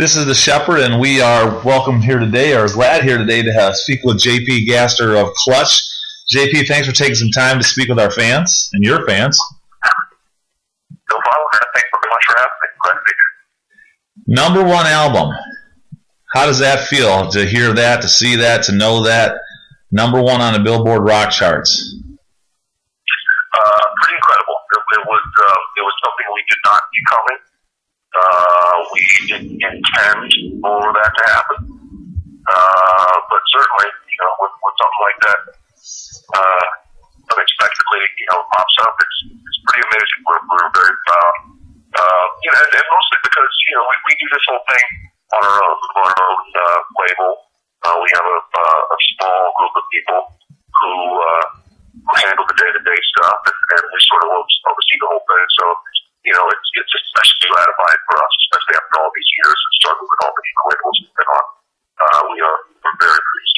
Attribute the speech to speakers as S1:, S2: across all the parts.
S1: This is the Shepherd, and we are welcome here today, or glad here today to speak with JP Gaster of Clutch. JP, thanks for taking some time to speak with our fans and your fans.
S2: No problem, man. Thanks very much for having me. Glad to be here.
S1: Number one album. How does that feel to hear that, to see that, to know that? Number one on the Billboard rock charts.
S2: Pretty incredible. It was something we did not see coming. We didn't intend for that to happen. But certainly, with something like that, unexpectedly, pops up, it's pretty amazing. We're very proud. And mostly because, we do this whole thing on our own label. We have a small group of people who handle the day-to-day stuff, and we sort of oversee the whole thing. So, it's especially gratifying for us, especially after all these years of struggling with all the labels we've been on. We're very pleased.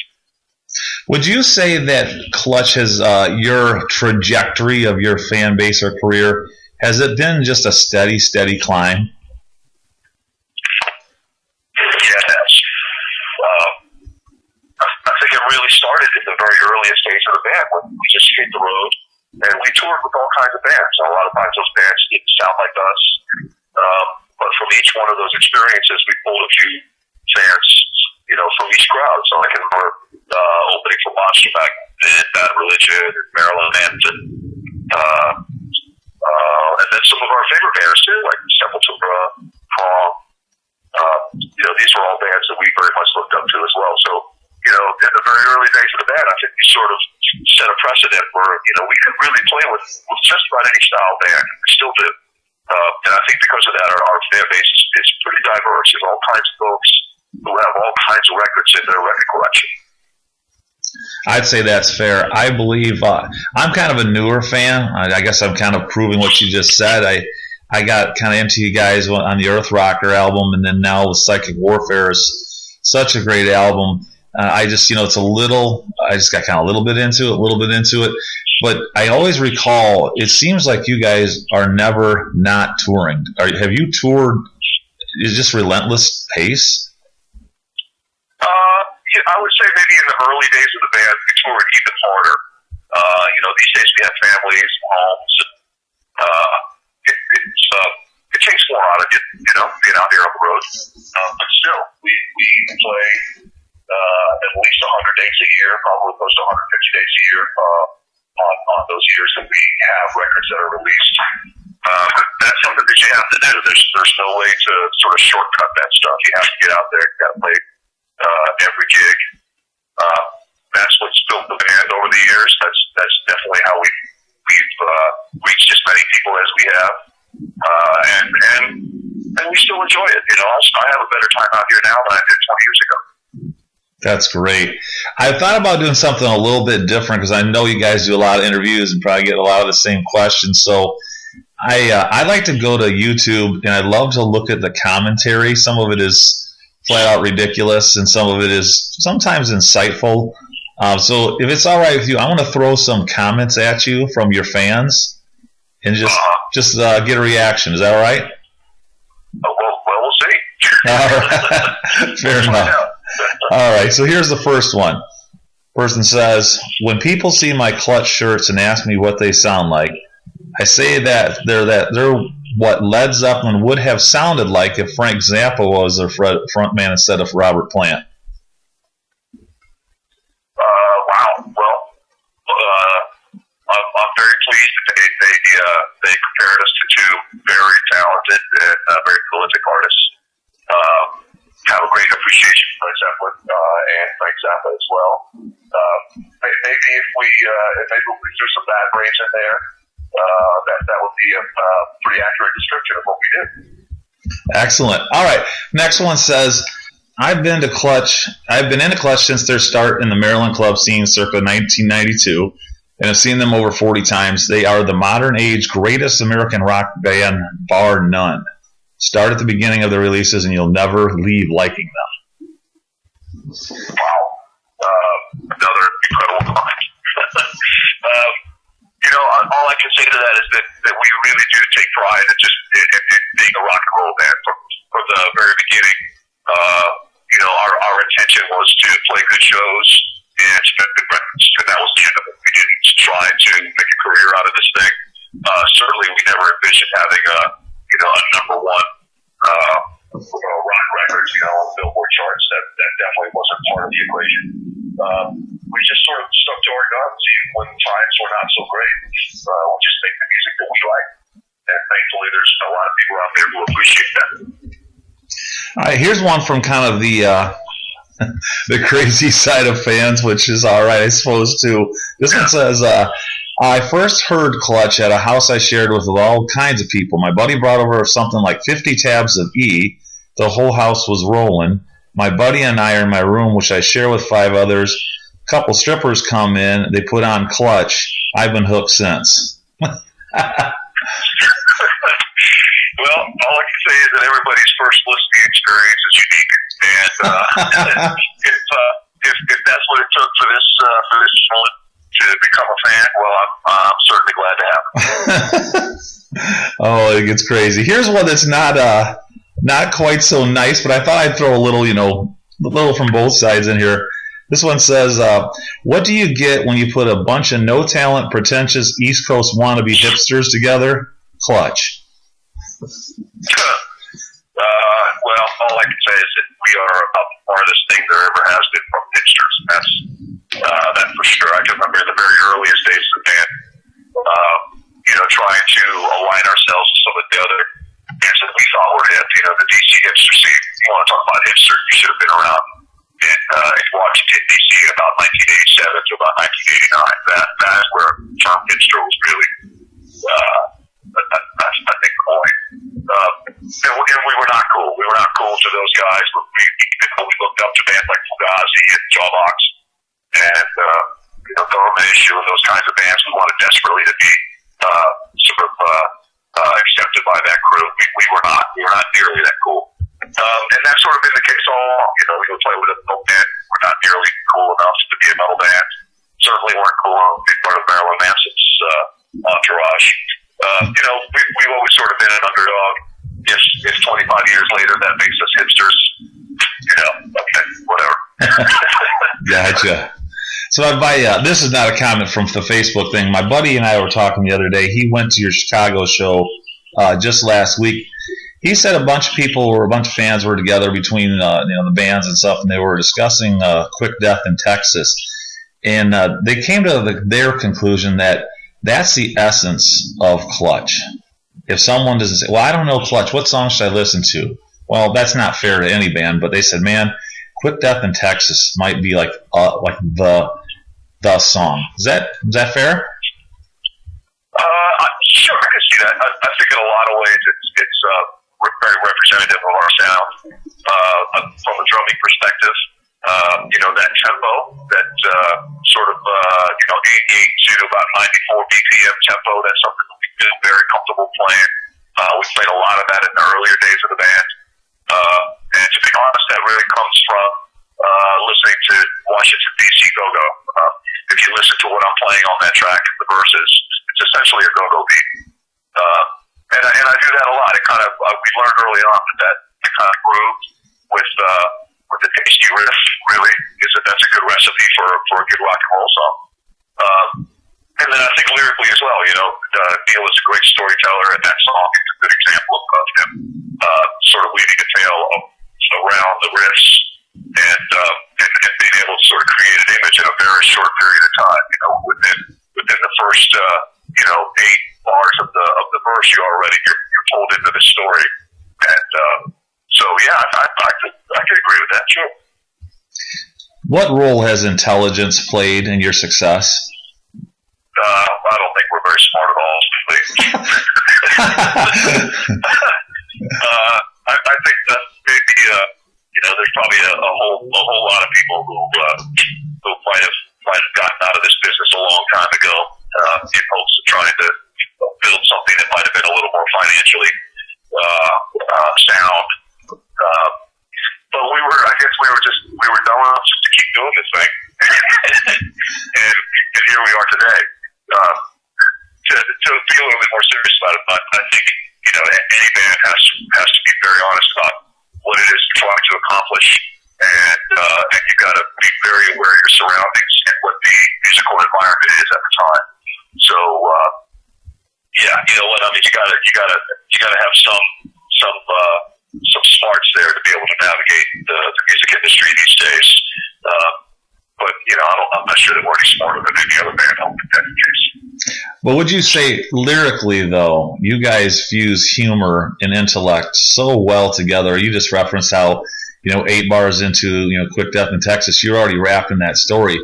S1: Would you say that Clutch has your trajectory of your fan base or career, has it been just a steady climb?
S2: Yes. I think it really started in the very earliest days of the band when we just hit the road and we toured with all kinds of bands. A lot of times those bands didn't sound like us, but from each one of those experiences, we pulled a few fans, from each crowd. So I can remember opening for Monster back then, Bad Religion, Marilyn Manson, and then some of our favorite bands too, like Sepultura, Prom. These were all bands that we very much looked up to as well. So, in the very early days of the band, I think we sort of set a precedent where, we could really play with just about any style band. We still do. And I think because of that, our fan base is pretty diverse. There's all kinds of folks who have all kinds of records in their record collection.
S1: I'd say that's fair. I believe I'm kind of a newer fan. I guess I'm kind of proving what you just said. I got kind of into you guys on the Earth Rocker album, and then now with Psychic Warfare is such a great album. I just, it's I just got kind of a little bit into it. But I always recall, it seems like you guys are never not touring. Have you toured? Is it just relentless pace?
S2: I would say maybe in the early days of the band, we toured even harder. These days we have families, homes. It takes more out of you, being out here on the road. But still, we play at least 100 days a year, probably close to 150 days a year on those years that we have records that are released. That's something that you have to do. There's no way to sort of shortcut that stuff. You have to get out there. You got to play every gig. That's what's built the band over the years. That's definitely how we've reached as many people as we have, and we still enjoy it. I have a better time out here now than I did 20 years ago.
S1: That's great. I thought about doing something a little bit different because I know you guys do a lot of interviews and probably get a lot of the same questions. So I like to go to YouTube, and I love to look at the commentary. Some of it is flat out ridiculous, and some of it is sometimes insightful. So if it's all right with you, I want to throw some comments at you from your fans and just get a reaction. Is that all right?
S2: We'll see.
S1: All right. Fair enough. All right, so here's the first one. Person says, when people see my Clutch shirts and ask me what they sound like, I say that they're what Led Zeppelin would have sounded like if Frank Zappa was their frontman instead of Robert Plant.
S2: Wow. Well, I'm very pleased that they compared us to two very talented and very prolific artists. Have a great appreciation for Led Zeppelin and Frank Zappa as well. Maybe if we threw some bad brains in there, that would be a pretty accurate description of what we did.
S1: Excellent. All right. Next one says, I've been into Clutch since their start in the Maryland club scene circa 1992, and have seen them over 40 times. They are the modern age greatest American rock band, bar none. Start at the beginning of the releases, and you'll never leave liking them.
S2: Wow. Another incredible comment. All I can say to that is that we really do take pride in just in being a rock and roll band from the very beginning. trying to make a career out of this thing. Certainly, we never envisioned having a number one rock record, on Billboard charts. That definitely wasn't part of the equation. We just sort of stuck to our guns even when times were not so great. We just make the music that we like, and thankfully, there's a lot of people out there who appreciate that.
S1: All right, here's one from kind of the the crazy side of fans, which is all right, I suppose, too. This one says, I first heard Clutch at a house I shared with all kinds of people. My buddy brought over something like 50 tabs of E. The whole house was rolling. My buddy and I are in my room, which I share with 5 others. A couple strippers come in. They put on Clutch. I've been hooked since.
S2: Well, all I can say is that everybody's first listening experience is unique, and if that's what it took for this one to become a fan, well, I'm certainly glad to have it.
S1: Oh, it gets crazy. Here's one that's not quite so nice, but I thought I'd throw a little, a little from both sides in here. This one says, what do you get when you put a bunch of no-talent, pretentious East Coast wannabe hipsters together? Clutch.
S2: Well, all I can say is that we are about the farthest thing there ever has been from hipsters. That's for sure. I can remember in the very earliest days of the band, trying to align ourselves with some of the other bands that we thought were hip. The DC hipster scene. You want to talk about hipster? You should have been around in Washington, D.C. about 1987 to about 1989. That is where the term hipster was really, I think, coined. And we were not cool. We were not cool to those guys. We looked up to bands like Fugazi and Jawbox and Government Issue and those kinds of bands. We wanted desperately to be accepted by that crew. We were not. We were not nearly that cool. And that's sort of been the case all along. We would play with a metal band. We're not nearly cool enough to be a metal band. Certainly weren't cool enough to be part of Marilyn Manson's entourage. We've always sort of been an underdog. If 25 years later that makes us hipsters, okay, whatever.
S1: Gotcha. So this is not a comment from the Facebook thing. My buddy and I were talking the other day. He went to your Chicago show just last week. He said a bunch of fans were together between the bands and stuff, and they were discussing Quick Death in Texas. And they came to their conclusion that that's the essence of Clutch. If someone doesn't say, well, I don't know Clutch, what song should I listen to? Well, that's not fair to any band, but they said, man, Quick Death in Texas might be like the song. Is that fair?
S2: Sure, I can see that. I think in a lot of ways it's very representative of our sound. From a drumming perspective, that tempo, that sort of 88 to about 94 BPM tempo, that's something that we feel very comfortable playing. We played a lot of that in the earlier days of the band. And to be honest, that really comes from listening to Washington, D.C. go-go. If you listen to what I'm playing on that track, the verses, it's essentially a go-go beat. And I do that a lot. It kind of we learned early on that kind of groove with the tasty riff really that's a good recipe for a good rock and roll song. And then I think lyrically as well, Neil is a great storyteller, and that song is a good example of him sort of weaving a tale around the riffs and being able to sort of create an image in a very short period of time. Within the first 8 bars of the verse, you're pulled into the story, and so yeah, I could agree with that. Sure.
S1: What role has intelligence played in your success?
S2: I don't think we're very smart at all. I think that maybe there's probably a whole lot of people who might have gotten out of this business a long time ago in hopes of trying to build something that might have been a little more financially sound. But we were dumb enough to keep doing this thing, and here we are today. To be a little bit more serious about it, I think any band has to be very honest about what it is you're trying to accomplish, and you've got to be very aware of your surroundings and what the musical environment is at the time. So yeah, you know what I mean. You gotta have some smarts there to be able to navigate the music industry these days. But you know, I'm not sure that we're any smarter than any other band. I don't think that's the case.
S1: Well, would you say lyrically, though, you guys fuse humor and intellect so well together? You just referenced how, 8 bars into, Quick Death in Texas, you're already wrapping that story.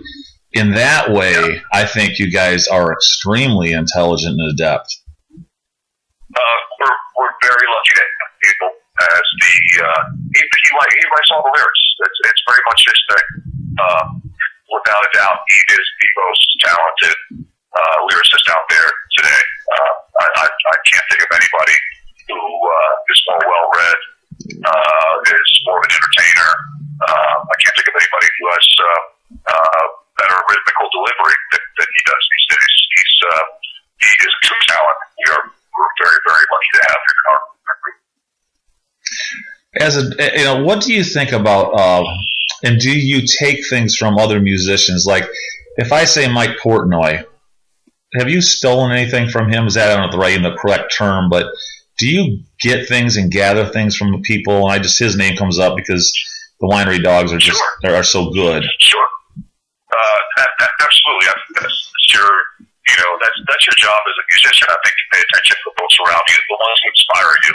S1: In that way, yeah. I think you guys are extremely intelligent and adept.
S2: We're very lucky to have people as he writes all the lyrics. It's very much his thing. Without a doubt, he is the most talented lyricist out there today. I can't think of anybody who is more well-read, is more of an entertainer. I can't think of anybody who has better rhythmical delivery than he does these days. He is a true talent. We're very, very lucky to have him in our group.
S1: What do you think about, and do you take things from other musicians? Like, if I say Mike Portnoy, have you stolen anything from him? Is that, I don't know if the correct term, but do you get things and gather things from the people? And his name comes up because the Winery Dogs are just are so good.
S2: Sure. Absolutely. That's your job as a musician. I think to pay attention to the folks around you, the ones who inspire you.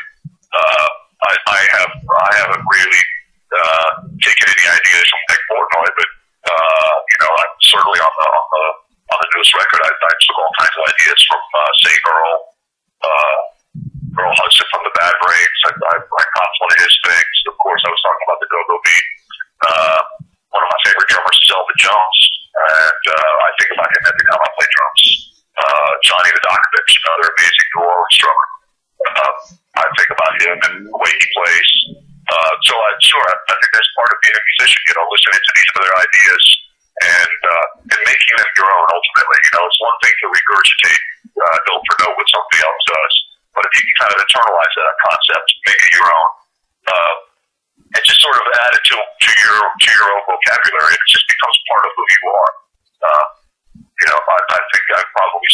S2: I haven't really taken any ideas from Mike Portnoy, but I'm certainly on the newest record. I took all kinds of ideas from say Earl Hudson from the Bad Brains. I copped one of his things. Of course, I was talking about the Go-Go Beat. One of my favorite drummers is Elvin Jones, and I think about him every time I play drums. Johnny Vodakovich, another amazing New Orleans drummer. I think about him and the way he plays. I think that's part of being a musician, listening to these other ideas and making them your own ultimately. It's one thing to regurgitate note for note what somebody else does, but if you can kind of internalize that concept, make it your own, and just sort of add it to your own vocabulary, it just becomes part of who you are. I think I've probably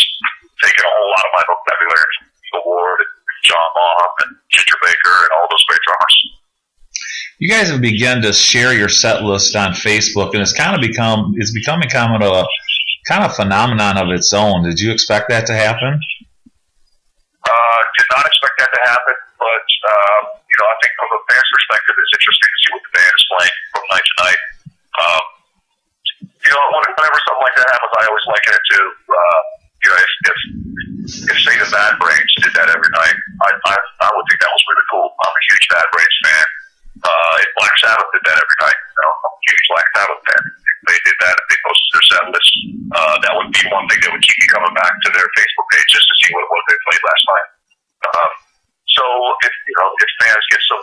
S2: taken a whole lot of my vocabulary from Phil Ward and John Bonham and Ginger Baker and all those great drummers.
S1: You guys have begun to share your set list on Facebook, and it's becoming kind of phenomenon of its own. Did you expect that to happen?
S2: Did not expect that to happen, but I think from a fan's perspective, it's interesting to see what the band is playing from night to night. Whenever something like that happens, I always liken it to if say the Bad Brains did that every night, I would think that was really cool. I'm a huge Bad Brains fan. If Black Sabbath did that every night, I'm a huge Black Sabbath fan. If they did that, if they posted their set list, that would be one thing that would keep me coming back to their Facebook page just to see what it was they played last night. So if fans get some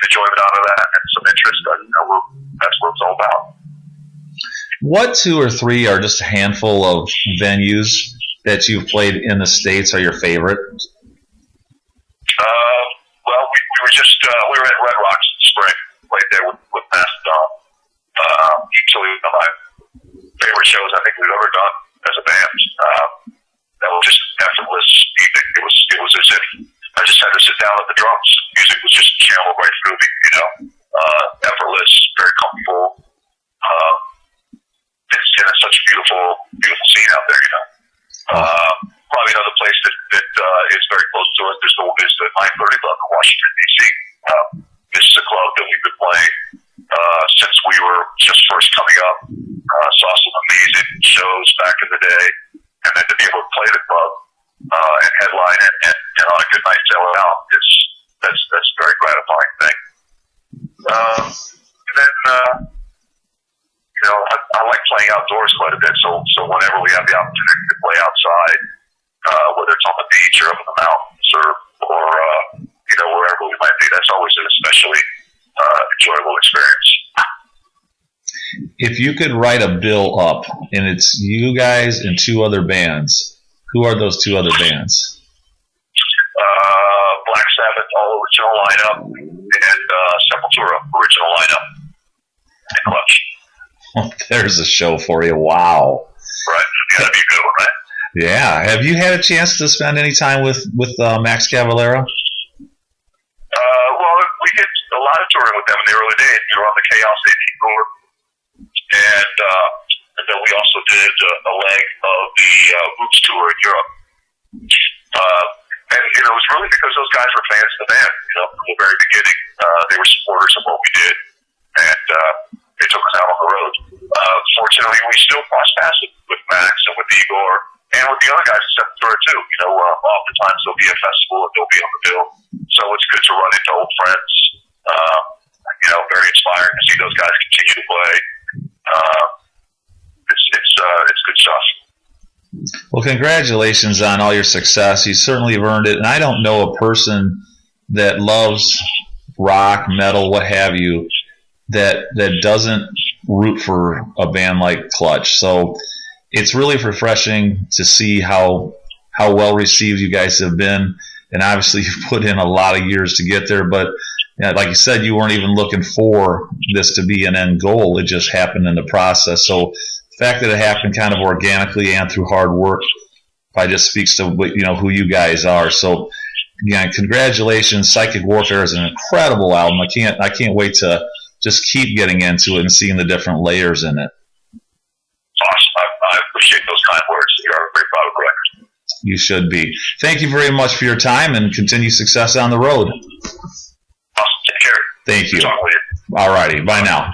S2: enjoyment out of that and some interest, that's what it's all about.
S1: What 2 or 3 are just a handful of venues that you've played in the States are your favorite?
S2: Well, we were at Red Rocks in the spring. Played there with Mastodon. Easily one of my favorite shows I think we've ever done as a band. That was just an effortless evening. It was as if I just had to sit down at the drums. Music was just channeled right through me, effortless, very comfortable. It's such a beautiful scene out there, Probably another place that is very close to us is the 930 Club in Washington, D.C. This is a club that we've been playing since we were just first coming up. Saw some amazing shows back in the day, and then to be able to play the club and headline it and on a good night sell it out that's a very gratifying thing. And then I like playing outdoors quite a bit, so whenever we have the opportunity to play outside, whether it's on the beach or up in the mountains or wherever we might be, that's always an especially enjoyable experience.
S1: If you could write a bill up, and it's you guys and 2 other bands, who are those 2 other bands?
S2: Black Sabbath, all original lineup, and Sepultura, original lineup, and Clutch.
S1: There's a show for you. Wow.
S2: Right. Gotta be a good one, right?
S1: Yeah. Have you had a chance to spend any time with Max Cavalera?
S2: Well, we did a lot of touring with them in the early days. We were on the Chaos AP tour, and then we also did a leg of the Roots tour in Europe. And it was really because those guys were fans of the band. From the very beginning, they were supporters of what we did, and they took us out on the road. Fortunately, we still cross paths with Max and with Igor and with the other guys at Seventh Tour too. Oftentimes they'll be at a festival and they'll be on the bill, so it's good to run into old friends. Very inspiring to see those guys continue to play. It's good stuff.
S1: Well, congratulations on all your success. You certainly have earned it. And I don't know a person that loves rock, metal, what have you, that doesn't root for a band like Clutch. So it's really refreshing to see how well received you guys have been. And obviously you've put in a lot of years to get there. But like you said, you weren't even looking for this to be an end goal. It just happened in the process. So the fact that it happened kind of organically and through hard work probably just speaks to who you guys are. So again, congratulations. Psychic Warfare is an incredible album. I can't wait to just keep getting into it and seeing the different layers in it.
S2: Awesome. I appreciate those kind words. You're a great product record.
S1: You should be. Thank you very much for your time and continue success on the road.
S2: Awesome. Take care.
S1: Thank you.
S2: Talk with you.
S1: All righty. Bye now.